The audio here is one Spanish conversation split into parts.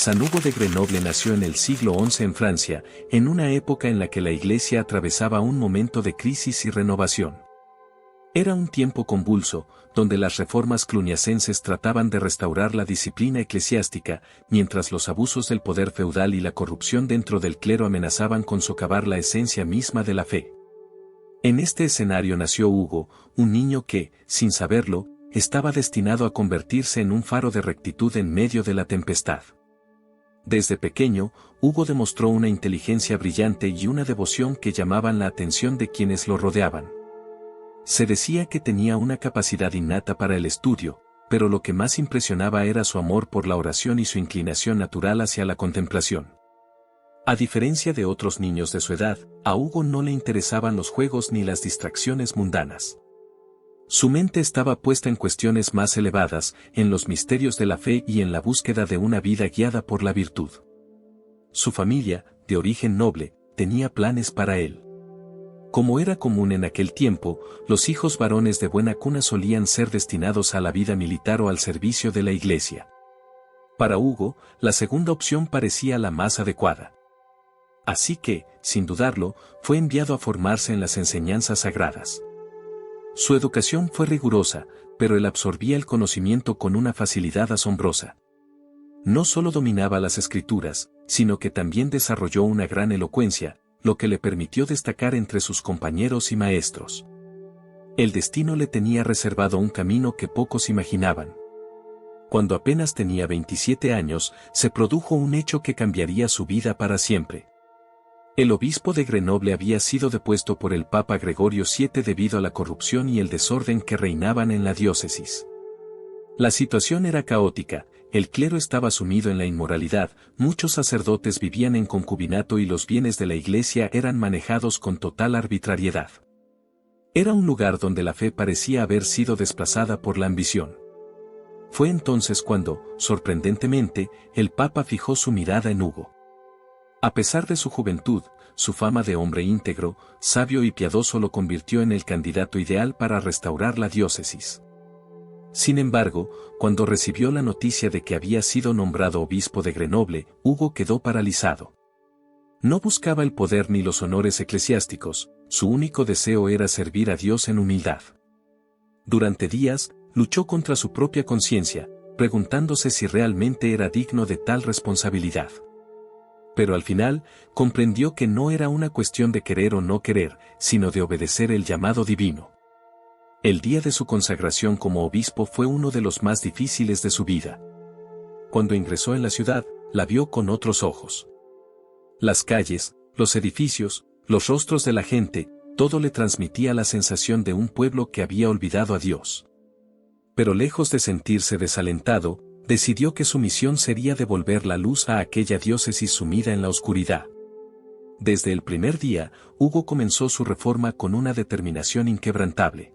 San Hugo de Grenoble nació en el siglo XI en Francia, en una época en la que la Iglesia atravesaba un momento de crisis y renovación. Era un tiempo convulso, donde las reformas cluniacenses trataban de restaurar la disciplina eclesiástica, mientras los abusos del poder feudal y la corrupción dentro del clero amenazaban con socavar la esencia misma de la fe. En este escenario nació Hugo, un niño que, sin saberlo, estaba destinado a convertirse en un faro de rectitud en medio de la tempestad. Desde pequeño, Hugo demostró una inteligencia brillante y una devoción que llamaban la atención de quienes lo rodeaban. Se decía que tenía una capacidad innata para el estudio, pero lo que más impresionaba era su amor por la oración y su inclinación natural hacia la contemplación. A diferencia de otros niños de su edad, a Hugo no le interesaban los juegos ni las distracciones mundanas. Su mente estaba puesta en cuestiones más elevadas, en los misterios de la fe y en la búsqueda de una vida guiada por la virtud. Su familia, de origen noble, tenía planes para él. Como era común en aquel tiempo, los hijos varones de buena cuna solían ser destinados a la vida militar o al servicio de la iglesia. Para Hugo, la segunda opción parecía la más adecuada. Así que, sin dudarlo, fue enviado a formarse en las enseñanzas sagradas. Su educación fue rigurosa, pero él absorbía el conocimiento con una facilidad asombrosa. No solo dominaba las escrituras, sino que también desarrolló una gran elocuencia, lo que le permitió destacar entre sus compañeros y maestros. El destino le tenía reservado un camino que pocos imaginaban. Cuando apenas tenía 27 años, se produjo un hecho que cambiaría su vida para siempre. El obispo de Grenoble había sido depuesto por el Papa Gregorio VII debido a la corrupción y el desorden que reinaban en la diócesis. La situación era caótica, el clero estaba sumido en la inmoralidad, muchos sacerdotes vivían en concubinato y los bienes de la iglesia eran manejados con total arbitrariedad. Era un lugar donde la fe parecía haber sido desplazada por la ambición. Fue entonces cuando, sorprendentemente, el Papa fijó su mirada en Hugo. A pesar de su juventud, su fama de hombre íntegro, sabio y piadoso lo convirtió en el candidato ideal para restaurar la diócesis. Sin embargo, cuando recibió la noticia de que había sido nombrado obispo de Grenoble, Hugo quedó paralizado. No buscaba el poder ni los honores eclesiásticos, su único deseo era servir a Dios en humildad. Durante días, luchó contra su propia conciencia, preguntándose si realmente era digno de tal responsabilidad. Pero al final, comprendió que no era una cuestión de querer o no querer, sino de obedecer el llamado divino. El día de su consagración como obispo fue uno de los más difíciles de su vida. Cuando ingresó en la ciudad, la vio con otros ojos. Las calles, los edificios, los rostros de la gente, todo le transmitía la sensación de un pueblo que había olvidado a Dios. Pero lejos de sentirse desalentado, decidió que su misión sería devolver la luz a aquella diócesis sumida en la oscuridad. Desde el primer día, Hugo comenzó su reforma con una determinación inquebrantable.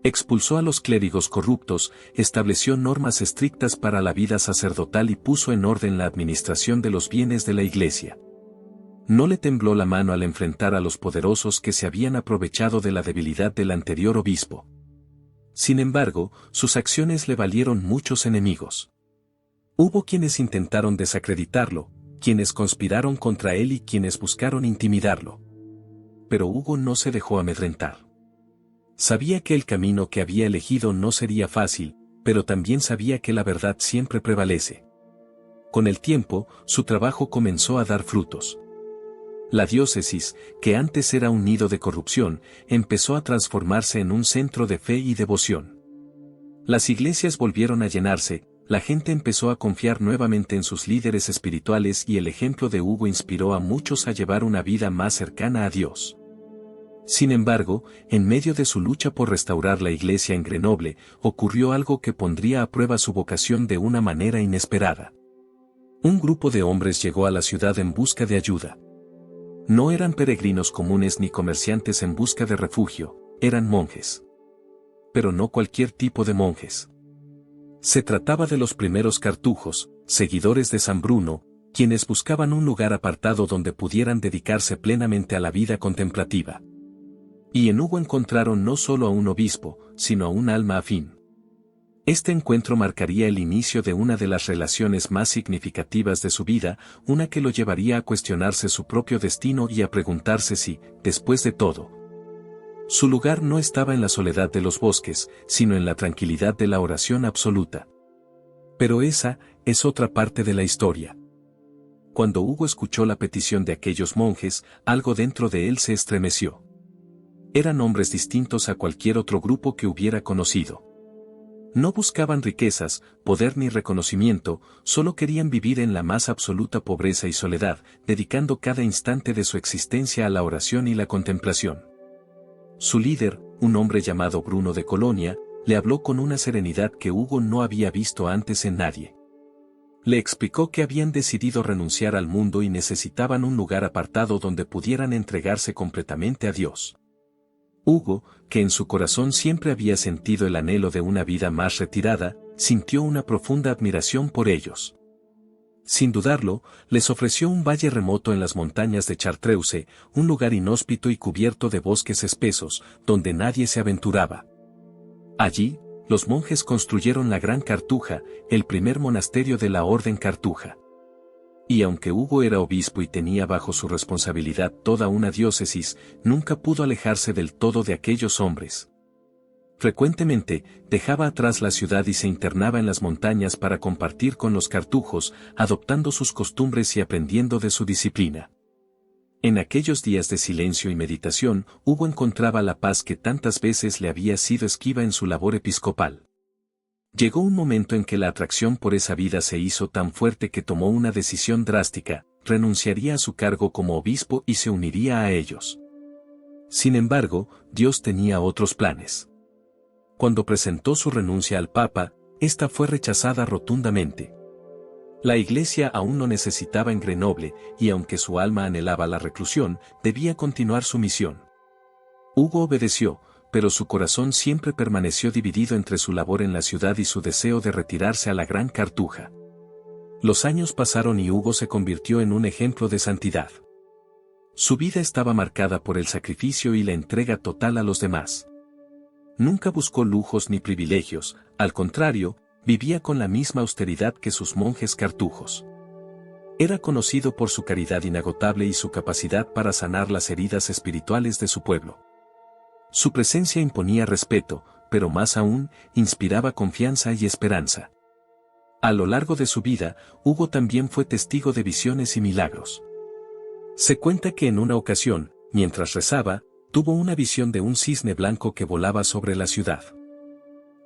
Expulsó a los clérigos corruptos, estableció normas estrictas para la vida sacerdotal y puso en orden la administración de los bienes de la iglesia. No le tembló la mano al enfrentar a los poderosos que se habían aprovechado de la debilidad del anterior obispo. Sin embargo, sus acciones le valieron muchos enemigos. Hubo quienes intentaron desacreditarlo, quienes conspiraron contra él y quienes buscaron intimidarlo. Pero Hugo no se dejó amedrentar. Sabía que el camino que había elegido no sería fácil, pero también sabía que la verdad siempre prevalece. Con el tiempo, su trabajo comenzó a dar frutos. La diócesis, que antes era un nido de corrupción, empezó a transformarse en un centro de fe y devoción. Las iglesias volvieron a llenarse, la gente empezó a confiar nuevamente en sus líderes espirituales y el ejemplo de Hugo inspiró a muchos a llevar una vida más cercana a Dios. Sin embargo, en medio de su lucha por restaurar la iglesia en Grenoble, ocurrió algo que pondría a prueba su vocación de una manera inesperada. Un grupo de hombres llegó a la ciudad en busca de ayuda. No eran peregrinos comunes ni comerciantes en busca de refugio, eran monjes. Pero no cualquier tipo de monjes. Se trataba de los primeros cartujos, seguidores de San Bruno, quienes buscaban un lugar apartado donde pudieran dedicarse plenamente a la vida contemplativa. Y en Hugo encontraron no solo a un obispo, sino a un alma afín. Este encuentro marcaría el inicio de una de las relaciones más significativas de su vida, una que lo llevaría a cuestionarse su propio destino y a preguntarse si, después de todo, su lugar no estaba en la soledad de los bosques, sino en la tranquilidad de la oración absoluta. Pero esa es otra parte de la historia. Cuando Hugo escuchó la petición de aquellos monjes, algo dentro de él se estremeció. Eran hombres distintos a cualquier otro grupo que hubiera conocido. No buscaban riquezas, poder ni reconocimiento, solo querían vivir en la más absoluta pobreza y soledad, dedicando cada instante de su existencia a la oración y la contemplación. Su líder, un hombre llamado Bruno de Colonia, le habló con una serenidad que Hugo no había visto antes en nadie. Le explicó que habían decidido renunciar al mundo y necesitaban un lugar apartado donde pudieran entregarse completamente a Dios. Hugo, que en su corazón siempre había sentido el anhelo de una vida más retirada, sintió una profunda admiración por ellos. Sin dudarlo, les ofreció un valle remoto en las montañas de Chartreuse, un lugar inhóspito y cubierto de bosques espesos, donde nadie se aventuraba. Allí, los monjes construyeron la Gran Cartuja, el primer monasterio de la Orden Cartuja. Y aunque Hugo era obispo y tenía bajo su responsabilidad toda una diócesis, nunca pudo alejarse del todo de aquellos hombres. Frecuentemente, dejaba atrás la ciudad y se internaba en las montañas para compartir con los cartujos, adoptando sus costumbres y aprendiendo de su disciplina. En aquellos días de silencio y meditación, Hugo encontraba la paz que tantas veces le había sido esquiva en su labor episcopal. Llegó un momento en que la atracción por esa vida se hizo tan fuerte que tomó una decisión drástica: renunciaría a su cargo como obispo y se uniría a ellos. Sin embargo, Dios tenía otros planes. Cuando presentó su renuncia al Papa, esta fue rechazada rotundamente. La Iglesia aún lo necesitaba en Grenoble, y aunque su alma anhelaba la reclusión, debía continuar su misión. Hugo obedeció, pero su corazón siempre permaneció dividido entre su labor en la ciudad y su deseo de retirarse a la Gran Cartuja. Los años pasaron y Hugo se convirtió en un ejemplo de santidad. Su vida estaba marcada por el sacrificio y la entrega total a los demás. Nunca buscó lujos ni privilegios, al contrario, vivía con la misma austeridad que sus monjes cartujos. Era conocido por su caridad inagotable y su capacidad para sanar las heridas espirituales de su pueblo. Su presencia imponía respeto, pero más aún, inspiraba confianza y esperanza. A lo largo de su vida, Hugo también fue testigo de visiones y milagros. Se cuenta que en una ocasión, mientras rezaba, tuvo una visión de un cisne blanco que volaba sobre la ciudad.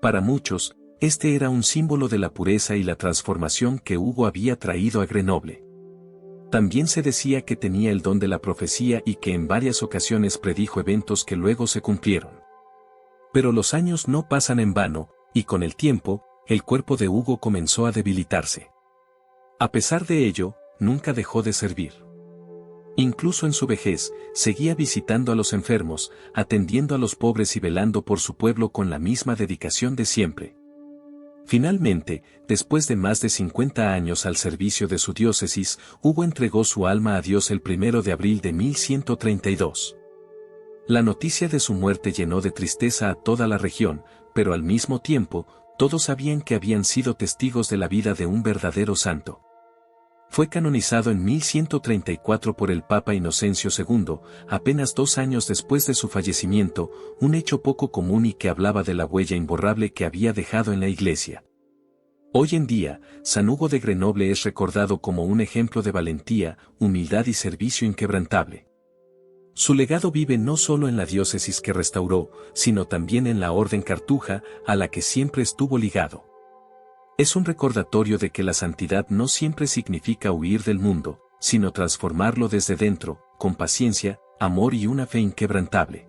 Para muchos, este era un símbolo de la pureza y la transformación que Hugo había traído a Grenoble. También se decía que tenía el don de la profecía y que en varias ocasiones predijo eventos que luego se cumplieron. Pero los años no pasan en vano, y con el tiempo, el cuerpo de Hugo comenzó a debilitarse. A pesar de ello, nunca dejó de servir. Incluso en su vejez, seguía visitando a los enfermos, atendiendo a los pobres y velando por su pueblo con la misma dedicación de siempre. Finalmente, después de más de 50 años al servicio de su diócesis, Hugo entregó su alma a Dios el 1 de abril de 1132. La noticia de su muerte llenó de tristeza a toda la región, pero al mismo tiempo, todos sabían que habían sido testigos de la vida de un verdadero santo. Fue canonizado en 1134 por el Papa Inocencio II, apenas 2 años después de su fallecimiento, un hecho poco común y que hablaba de la huella imborrable que había dejado en la Iglesia. Hoy en día, San Hugo de Grenoble es recordado como un ejemplo de valentía, humildad y servicio inquebrantable. Su legado vive no solo en la diócesis que restauró, sino también en la Orden Cartuja, a la que siempre estuvo ligado. Es un recordatorio de que la santidad no siempre significa huir del mundo, sino transformarlo desde dentro, con paciencia, amor y una fe inquebrantable.